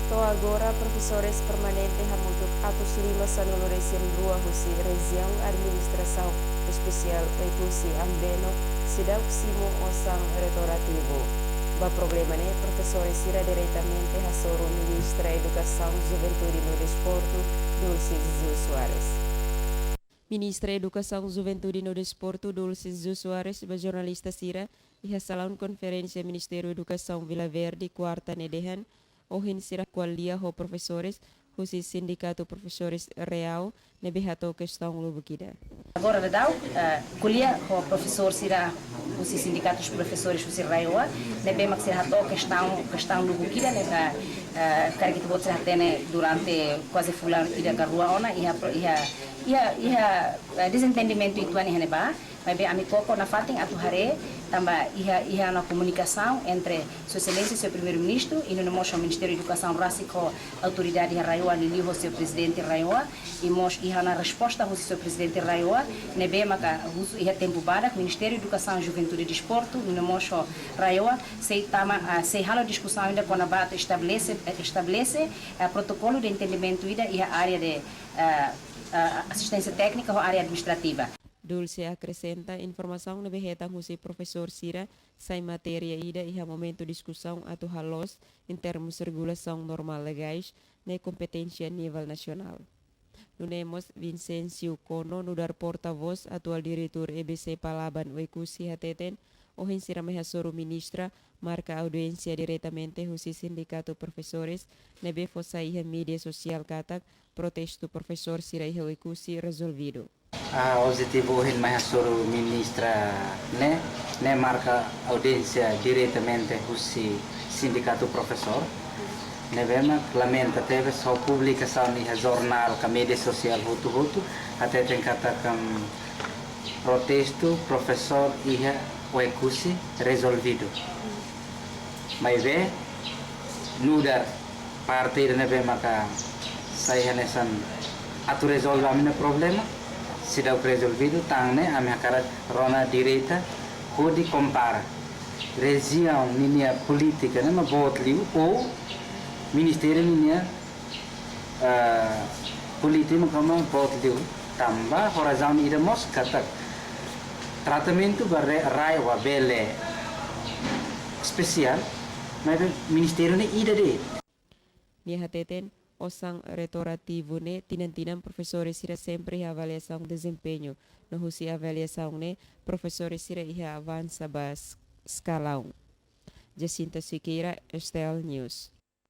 To agora, professores permanentes hamuduk atos lima sa numeresin rua husi região administração especial recursi ambeno sidau simo osang retorativo. Ba problema né, professores irá diretamente a soro ministra Educação, Juventude no Desporto, Dulce Soares. Ministra Educação, Juventude no Desporto, Dulce Soares, ba jornalista sira, e a salão conferência Ministério Educação Vila Verde, quarta nedehan, ohin sira qualia ho professores, husi sindicato professores real, nebehato questão lubukida. Agora da kuliah ho professor sira husi sindicatos professores husi real, nebe mak sira to questão lubukida nega cara que tu bot sira tene durante quase fulan ida garua ona desentendimento itu ani haneba, mas ami koko na fating atu hare tamba iha na comunicação entre Sua Excelência seu primeiro-ministro e no mocho Ministério da Educação Rásico autoridade Raioa lili ho seu presidente Raioa e mos iha na resposta ho seu presidente Raioa nebe maka iha tempo badak Ministério da Educação Juventude e Desporto no mocho Raioa sei halo discussão ainda com a bata estabelece protocolo de entendimento ida iha área de assistência técnica ou área administrativa. Dulce acrescenta informação na berreta husi professor Sira sai matéria ida e momento discussão atu halos em termos de regulação normal legais na competência nível nacional. Nunemos Vincencio Cono nudar porta-voz atual diretor EBC Palaban Wekusi Hateten ohin sira mehasoro ministra marca audiência diretamente husi sindicato professores nebe fosa iha mídia social katak protesto professor Sira iha Wekusi resolvido. Positivo il maestro ministra ne marca audiência diretamente com sindicato professor ne vema lamenta teve só publicação em jornal com mídia social hutu até tem katakan protesto professor ia oekusi resolvido mas ve nudar parte ne vema ka saya nesan atu resolve amina problema sudah resolvido tangne ame akarat rona direita kodi compara região linha política né mas voto liu ou ministério linha política como voto liu tambah horazão ida mos kata tratamento bare rai wa bele especial mas ministério ne ida de ni hateten osang retorativo ne tinantinan professores sira sempre avaliação desempenho no husi avaliação ne professores sira iha avança bas escalão. Jacinta Siqueira, Estel News.